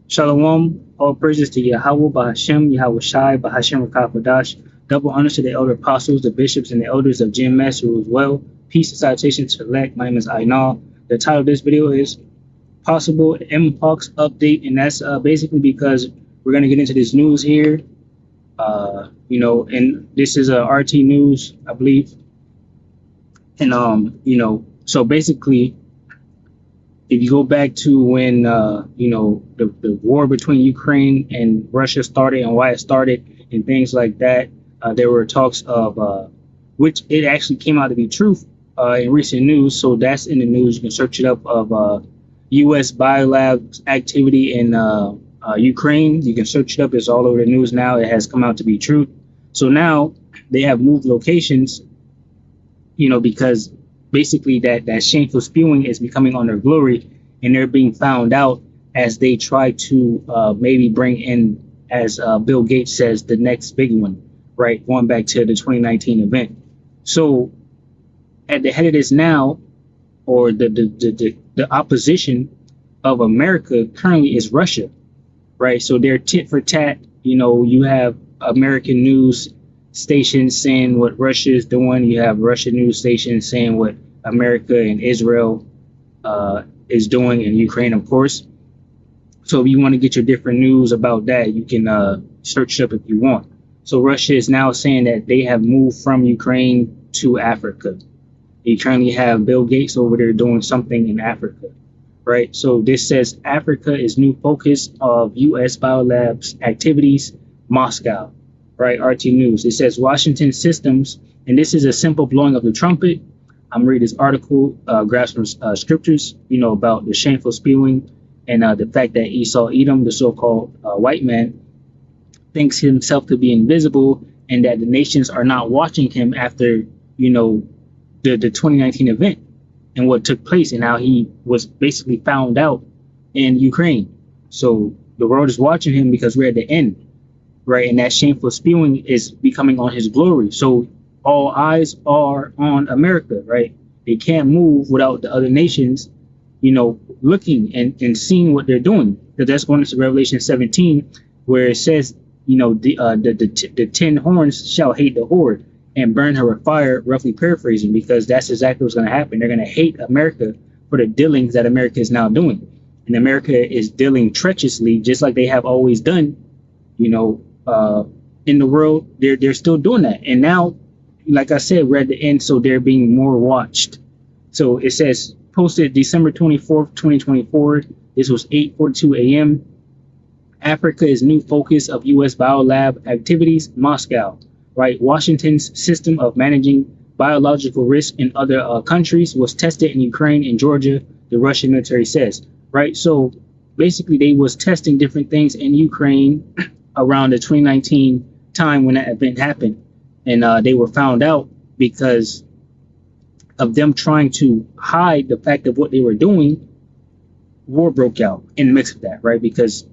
Shalom, all praises to Yahweh, Bahashem, Yahweh Shai, Bahashem Rakafadash. Double honors to the elder apostles, the bishops, and the elders of GMS who as well. Peace and salutation to the elect. My name is Ainal. The title of this video is Possible Mpox Update, and that's basically because we're going to get into this news here. And this is RT News, I believe. And, so basically, if you go back to when the war between Ukraine and Russia started and why it started and things like that, there were talks of which it actually came out to be truth in recent news. So that's in the news. You can search it up of U.S. biolab activity in Ukraine. You can search it up. It's all over the news now. It has come out to be truth. So now they have moved locations, because basically that shameful spewing is becoming on their glory, and they're being found out as they try to maybe bring in, as Bill Gates says, the next big one, right? Going back to the 2019 event. So at the head of this now, or the opposition of America currently is Russia, right? So they're tit for tat. You have American news stations saying what Russia is doing. You have Russian news stations saying what America and Israel is doing in Ukraine, of course. So if you want to get your different news about that, you can search it up if you want. So Russia is now saying that they have moved from Ukraine to Africa. You currently have Bill Gates over there doing something in Africa, right? So this says Africa is new focus of U.S. biolabs activities, Moscow, right? RT News. It says Washington systems, and this is a simple blowing of the trumpet. I'm reading this article, grabs from scriptures, about the shameful spewing and the fact that Esau Edom, the so-called white man, thinks himself to be invisible, and that the nations are not watching him after, the 2019 event and what took place and how he was basically found out in Ukraine. So the world is watching him because we're at the end, right? And that shameful spewing is becoming on his glory. So all eyes are on America, right? They can't move without the other nations, looking and seeing what they're doing. Because that's going into Revelation 17, where it says, the 10 horns shall hate the horde and burn her with fire, roughly paraphrasing, because that's exactly what's going to happen. They're going to hate America for the dealings that America is now doing. And America is dealing treacherously, just like they have always done, in the world. They're still doing that. And now, like I said, we're at the end, so they're being more watched. So it says, posted December 24th, 2024. This was 8:42 a.m. Africa is new focus of U.S. biolab activities, Moscow, right? Washington's system of managing biological risk in other countries was tested in Ukraine and Georgia, the Russian military says, right? So basically they was testing different things in Ukraine around the 2019 time when that event happened. And they were found out because of them trying to hide the fact of what they were doing. War broke out in the mix of that, right? Because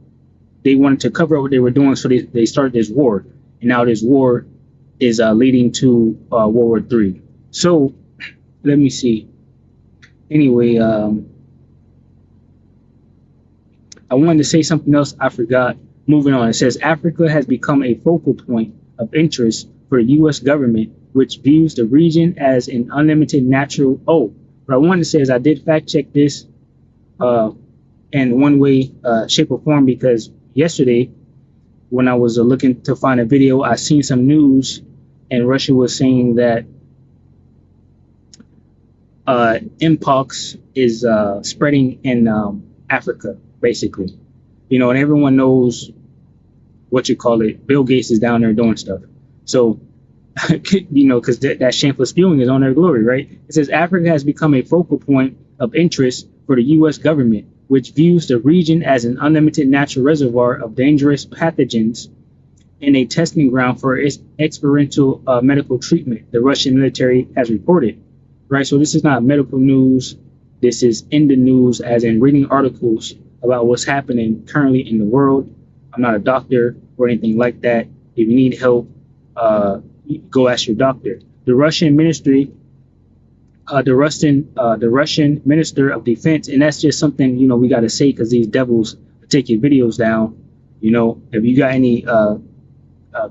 they wanted to cover up what they were doing, so they started this war. And now this war is leading to World War III. So let me see. Anyway, I wanted to say something else I forgot. Moving on, it says Africa has become a focal point of interest for the U.S. government, which views the region as an unlimited natural. Oh, what I wanted to say is I did fact check this in one way, shape, or form, because yesterday when I was looking to find a video, I seen some news, and Russia was saying that Mpox is spreading in Africa, basically. And everyone knows what you call it. Bill Gates is down there doing stuff. So, because that shameful spewing is on their glory, right? It says Africa has become a focal point of interest for the U.S. government, which views the region as an unlimited natural reservoir of dangerous pathogens and a testing ground for its experimental medical treatment, the Russian military has reported, right? So this is not medical news. This is in the news, as in reading articles about what's happening currently in the world. I'm not a doctor or anything like that. If you need help, go ask your doctor. The Russian ministry the Russian Minister of Defense, and that's just something we got to say because these devils take your videos down. You know, if you got any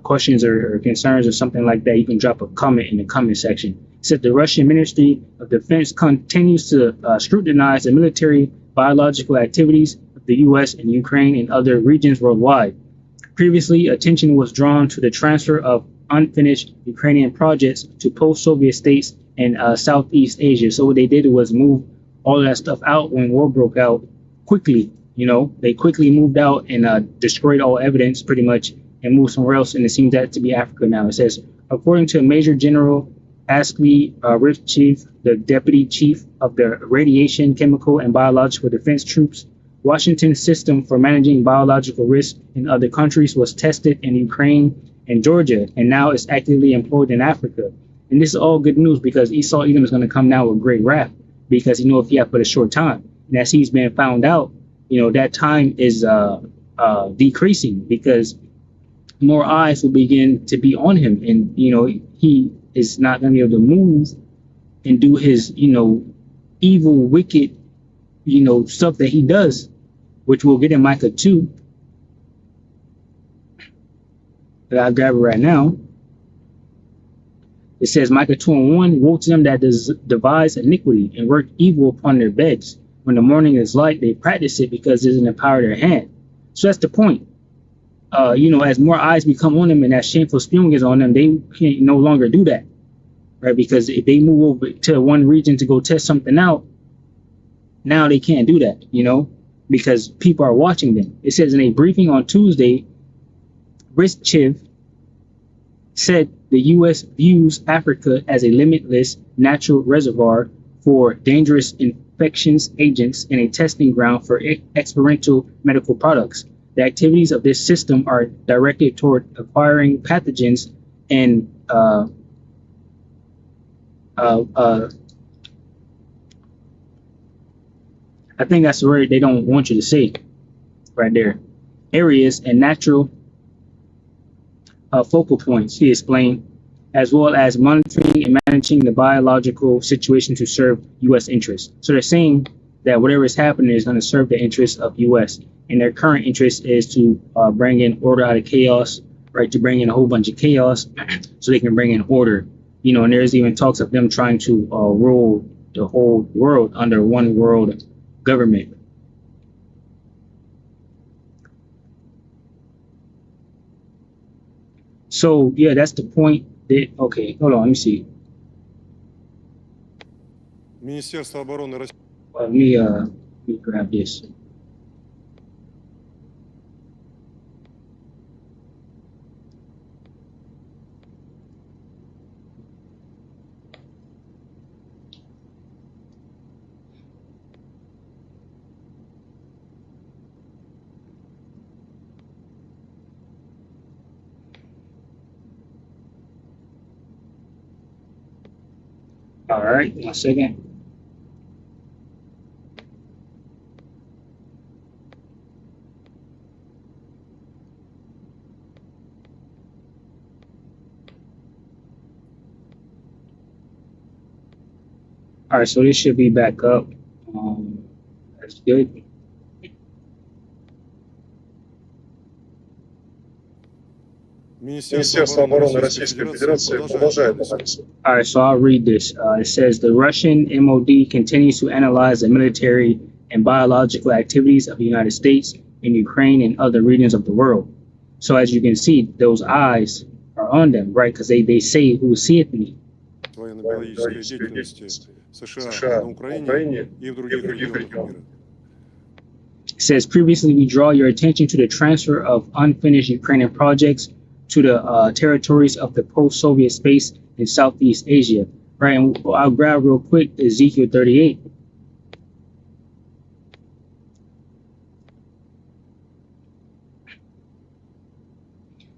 questions or concerns or something like that, you can drop a comment in the comment section. It said the Russian Ministry of Defense continues to scrutinize the military biological activities of the U.S. and Ukraine and other regions worldwide. Previously, attention was drawn to the transfer of unfinished Ukrainian projects to post-Soviet states and Southeast Asia. So what they did was move all of that stuff out when war broke out quickly. You know, they quickly moved out and destroyed all evidence pretty much and moved somewhere else. And it seems that to be Africa now. It says, according to Major General Ashley Rifchief, the deputy chief of the Radiation, Chemical, and Biological Defense Troops, Washington's system for managing biological risk in other countries was tested in Ukraine and Georgia, and now it's actively employed in Africa. And this is all good news because Esau Edom is going to come down with great wrath because he knows he has but a short time. And as he's been found out, you know, that time is decreasing because more eyes will begin to be on him. And, you know, he is not going to be able to move and do his, you know, evil, wicked, you know, stuff that he does, which we'll get in Micah 2. But I'll grab it right now. It says, Micah 2:1, woe to them that devise iniquity and work evil upon their beds. When the morning is light, they practice it because it is in the power of their hand. So that's the point. You know, as more eyes become on them and that shameful spewing is on them, they can no longer do that, right? Because if they move over to one region to go test something out, now they can't do that, you know, because people are watching them. It says in a briefing on Tuesday, Rishchev said the U.S. views Africa as a limitless natural reservoir for dangerous infectious agents and a testing ground for experimental medical products. The activities of this system are directed toward acquiring pathogens and I think that's the word they don't want you to say right there. Areas and natural focal points, he explained, as well as monitoring and managing the biological situation to serve U.S. interests. So they're saying that whatever is happening is going to serve the interests of U.S. And their current interest is to bring in order out of chaos, right? To bring in a whole bunch of chaos so they can bring in order. You know, and there's even talks of them trying to rule the whole world under one world government. So yeah, that's the point. That, okay, hold on, let me see. Министерство обороны России. Let me grab this. All right, 1 second. All right, so this should be back up. That's good. Министерство обороны Российской Федерации продолжает анализ. All right, so I'll read this. It says the Russian MOD continues to analyze the military and biological activities of the United States in Ukraine and other regions of the world. So as you can see, those eyes are on them, right? Because they say, who seeth me? Военно-биологической деятельности США на Украине и в других регионах мира. It says previously we draw your attention to the transfer of unfinished Ukrainian projects to the territories of the post-Soviet space in Southeast Asia, right? And I'll grab real quick Ezekiel 38.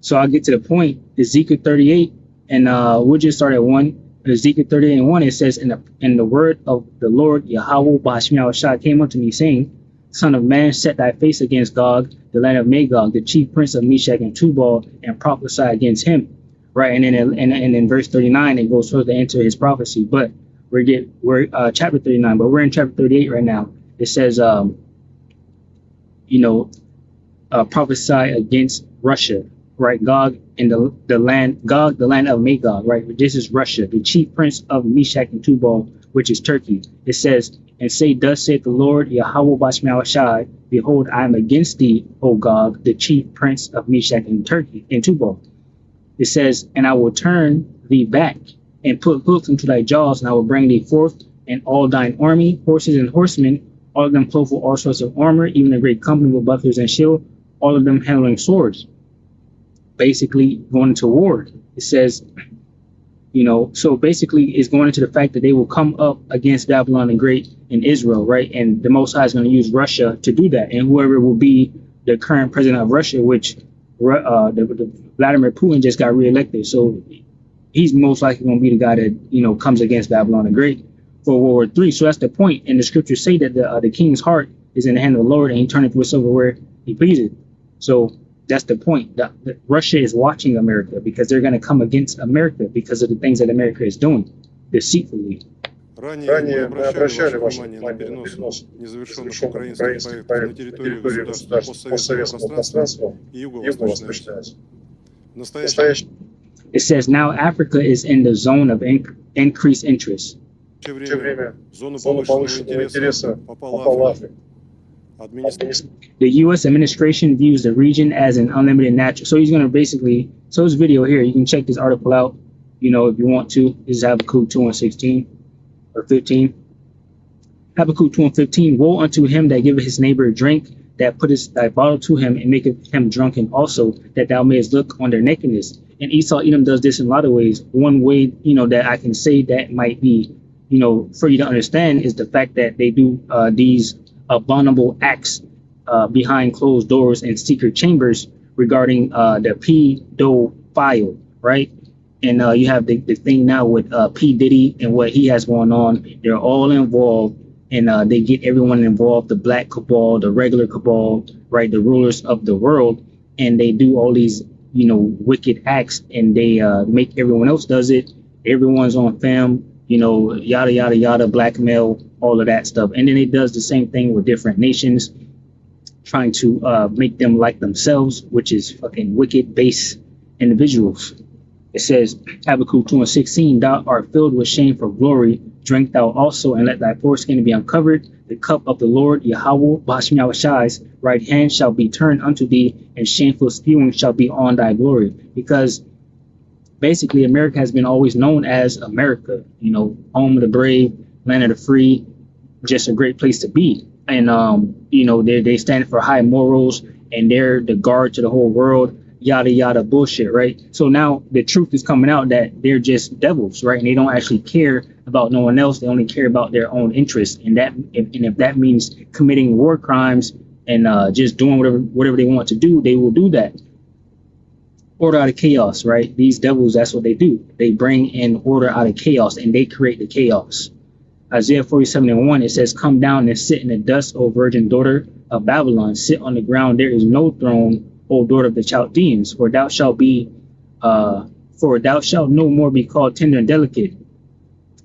So I'll get to the point. Ezekiel 38, and we'll just start at 1. Ezekiel 38 and 1, it says, in the word of the Lord Yahweh Ba'ashmi al-Shah came unto me, saying, Son of man, set thy face against Gog, the land of Magog, the chief prince of Meshach and Tubal, and prophesy against him. Right, and then in verse 39, it goes further into his prophecy. But we're chapter 39, but we're in chapter 38 right now. It says, you know, prophesy against Russia, right? Gog and the land, Gog, the land of Magog, right? This is Russia, the chief prince of Meshach and Tubal, which is Turkey. It says, and say, thus saith the Lord, Yahweh Bashmashai, behold, I am against thee, O Gog, the chief prince of Meshach and Turkey and Tubal. It says, and I will turn thee back and put hooks into thy jaws, and I will bring thee forth, and all thine army, horses and horsemen, all of them clothed with all sorts of armor, even a great company with bucklers and shield, all of them handling swords. Basically going into war. It says, so basically it's going into the fact that they will come up against Babylon the Great in Israel, right? And the Most High is going to use Russia to do that. And whoever will be the current president of Russia, which the Vladimir Putin just got reelected. So he's most likely going to be the guy that, comes against Babylon the Great for World War III. So that's the point. And the scriptures say that the king's heart is in the hand of the Lord, and he turneth whatsoever where he pleases. So that's the point. That Russia is watching America because they're going to come against America because of the things that America is doing deceitfully. Ранее мы обращали ваше внимание на перенос незавершенных украинских проектов на территорию государств постсоветского пространства и Юго-Восточной Азии. Настоящее It says now Africa is in the zone of increased interest. время зона повышенного интереса попала Африка. The U.S. administration views the region as an unlimited natural. So he's going to basically, so this video here, you can check this article out, if you want to. This is Habakkuk 2:16 or 15. Habakkuk 2:15, woe unto him that giveth his neighbor a drink, that putteth thy bottle to him and maketh him drunken also, that thou mayest look on their nakedness. And Esau Edom does this in a lot of ways. One way, that I can say that might be, for you to understand is the fact that they do these abominable acts behind closed doors and secret chambers regarding the pedophile, right? And you have the thing now with P. Diddy and what he has going on. They're all involved, and they get everyone involved, the black cabal, the regular cabal, right? The rulers of the world, and they do all these, wicked acts, and they make everyone else does it. Everyone's on film, yada, yada, yada, blackmail, all of that stuff. And then it does the same thing with different nations, trying to make them like themselves, which is fucking wicked, base individuals. It says, Habakkuk 2:16, thou art filled with shame for glory. Drink thou also, and let thy foreskin be uncovered. The cup of the Lord, Yahweh, Bashmashai's right hand shall be turned unto thee, and shameful spewing shall be on thy glory. Because basically, America has been always known as America, home of the brave, land of the free, just a great place to be. And, they stand for high morals, and they're the guard to the whole world, yada, yada, bullshit, right? So now the truth is coming out that they're just devils, right? And they don't actually care about no one else. They only care about their own interests. And if that means committing war crimes and just doing whatever they want to do, they will do that. Order out of chaos, right? These devils, that's what they do. They bring in order out of chaos, and they create the chaos. Isaiah 47:1, it says, come down and sit in the dust, O virgin daughter of Babylon. Sit on the ground. There is no throne, O daughter of the Chaldeans, for thou shalt no more be called tender and delicate.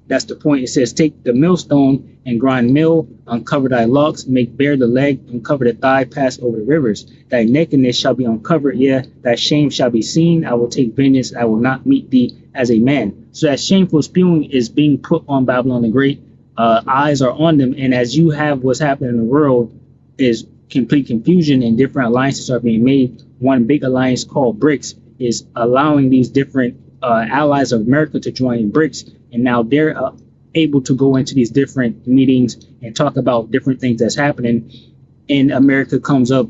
That's the point. It says, take the millstone and grind mill, uncover thy locks, make bare the leg, uncover the thigh, pass over the rivers. Thy nakedness shall be uncovered, yea, thy shame shall be seen. I will take vengeance, I will not meet thee as a man. So that shameful spewing is being put on Babylon the Great. Eyes are on them, and as you have what's happening in the world is complete confusion, and different alliances are being made. One big alliance called BRICS is allowing these different allies of America to join BRICS, and now they're able to go into these different meetings and talk about different things that's happening, and America comes up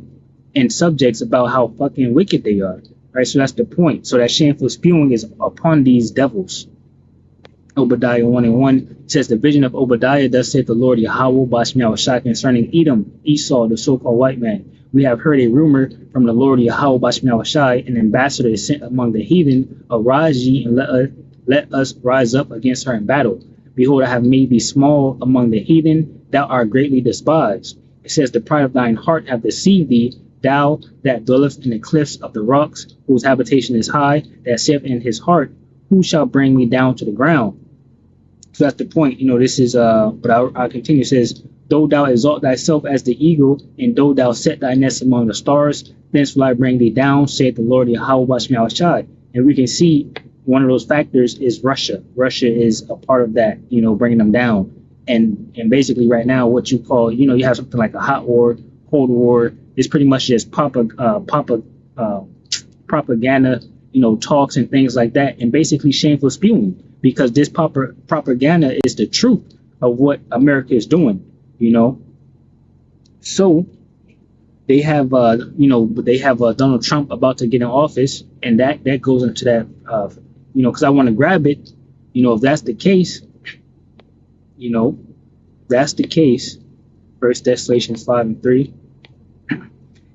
in subjects about how fucking wicked they are, right? So that's the point. So that shameful spewing is upon these devils. Obadiah 1:1 says, the vision of Obadiah, thus saith the Lord Yahweh Bashmashai concerning Edom, Esau, the so-called white man. We have heard a rumor from the Lord Yahweh Bashmashai, an ambassador is sent among the heathen. Arise ye, and let us rise up against her in battle. Behold, I have made thee small among the heathen, thou art greatly despised. It says, the pride of thine heart hath deceived thee, thou that dwellest in the cliffs of the rocks, whose habitation is high, that saith in his heart, who shall bring me down to the ground? So that's the point. This is but I'll continue. It says, though thou exalt thyself as the eagle, and though thou set thy nest among the stars, thence will I bring thee down, saith the Lord Yahweh Bashmi Shai. And we can see one of those factors is Russia. Russia is a part of that, bringing them down. And basically right now, what you call, you have something like a hot war, cold war. It's pretty much just propaganda, talks and things like that, and basically shameful spewing, because this propaganda is the truth of what America is doing, So they have, Donald Trump about to get in office, and that goes into that, because I want to grab it, if that's the case, that's the case. 1 Thessalonians 5:3.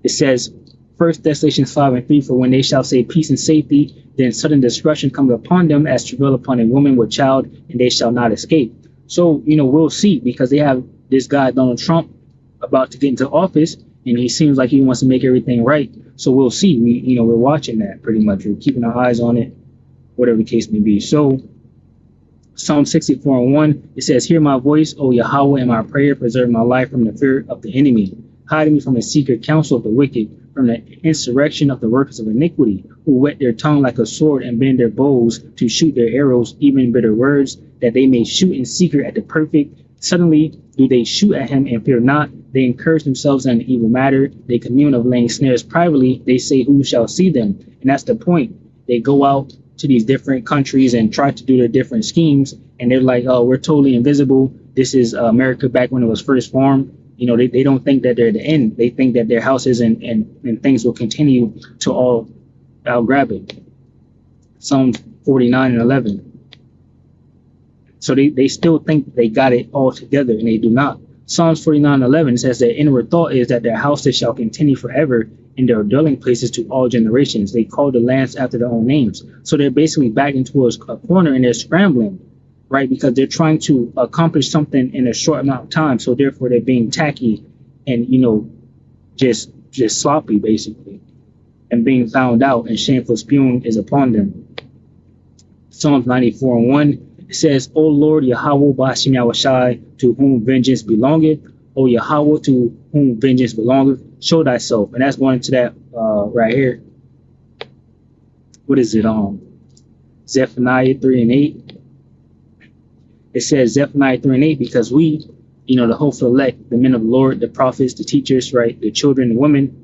It says, 1 Thessalonians 5:3, for when they shall say peace and safety, then sudden destruction comes upon them as travail upon a woman with child, and they shall not escape. So, we'll see, because they have this guy, Donald Trump, about to get into office, and he seems like he wants to make everything right. So we'll see. We're watching that pretty much. We're keeping our eyes on it, whatever the case may be. So Psalm 64:1, it says, hear my voice, O Yahweh, and my prayer, preserve my life from the fear of the enemy. Hide me from the secret counsel of the wicked, from the insurrection of the workers of iniquity, who whet their tongue like a sword and bend their bows to shoot their arrows, even bitter words, that they may shoot in secret at the perfect. Suddenly do they shoot at him and fear not. They encourage themselves in an evil matter. They commune of laying snares privately. They say, who shall see them? And that's the point. They go out to these different countries and try to do their different schemes. And they're like, oh, we're totally invisible. This is America back when it was first formed. They don't think that they're at the end. They think that their houses and things will continue to all grab it. Psalms 49:11. So they still think they got it all together, and they do not. Psalms 49:11 says their inward thought is that their houses shall continue forever, and their dwelling places to all generations. They call the lands after their own names. So they're basically backing towards a corner, and they're scrambling, right? Because they're trying to accomplish something in a short amount of time. So therefore they're being tacky and, just sloppy, basically, and being found out, and shameful spewing is upon them. Psalms 94:1. It says, O Lord Yahweh Bashim Yahushai, to whom vengeance belongeth, O Yahweh, to whom vengeance belongeth, show thyself. And that's going to that right here. What is it? Zephaniah 3:8. It says Zephaniah 3:8, because we, the hopeful elect, the men of the Lord, the prophets, the teachers, right, the children, the women,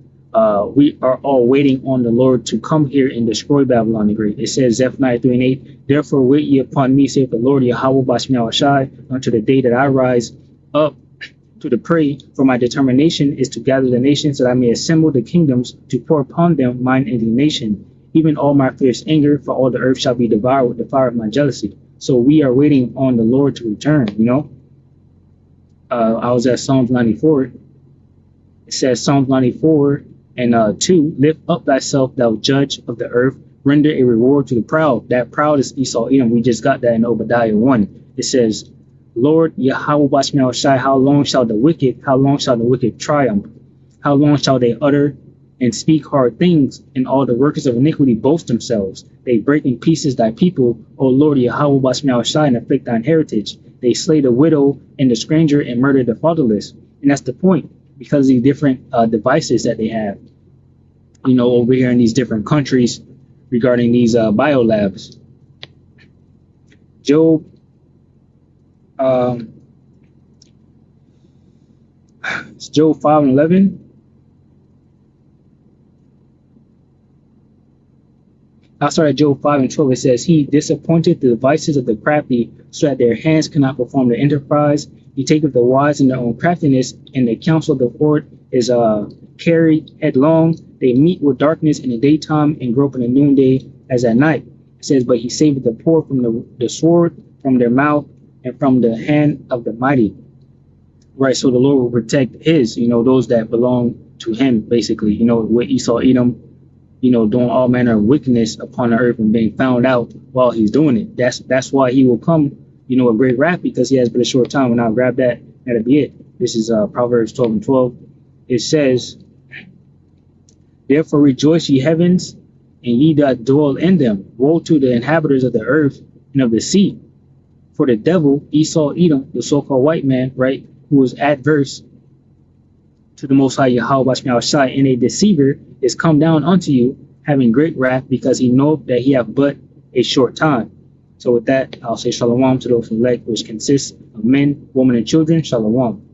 we are all waiting on the Lord to come here and destroy Babylon the Great. It says Zephaniah 3:8, therefore wait ye upon me, saith the Lord Yahweh Bashmi Yahushai, unto the day that I rise up to the prey, for my determination is to gather the nations, that I may assemble the kingdoms, to pour upon them mine indignation, even all my fierce anger, for all the earth shall be devoured with the fire of my jealousy. So we are waiting on the Lord to return, I was at Psalms 94. It says Psalms 94 and 2, lift up thyself, thou judge of the earth, render a reward to the proud. That proud is Esau Edom. We just got that in Obadiah 1. It says, Lord Yahweh Bashmi Shai, how long shall the wicked triumph? How long shall they utter and speak hard things, and all the workers of iniquity boast themselves? They break in pieces thy people, O Lord Yahweh Bashmi Shai, and afflict thine heritage. They slay the widow and the stranger and murder the fatherless. And that's the point, because of these different devices that they have, over here in these different countries regarding these biolabs. Job, it's Job 5:11. I'll start at Job 5:12. It says, he disappointed the devices of the crafty, so that their hands cannot perform their enterprise. He taketh the wise in their own craftiness, and the counsel of the Lord is carried headlong. They meet with darkness in the daytime, and grope in the noonday as at night. It says, but he saveth the poor from the sword, from their mouth, and from the hand of the mighty. Right, so the Lord will protect his, those that belong to him, basically, with Esau Edom, doing all manner of wickedness upon the earth and being found out while he's doing it. That's why he will come, a great wrath, because he has but a short time. And I'll grab that. That'll be it. This is Proverbs 12:12. It says, therefore rejoice, ye heavens, and ye that dwell in them. Woe to the inhabitants of the earth and of the sea. For the devil, Esau, Edom, the so-called white man, right, who was adverse to the Most High Yahweh Shai, and a deceiver is come down unto you, having great wrath, because he knoweth that he hath but a short time. So with that, I'll say shalom to those elect, which consists of men, women, and children. Shalom.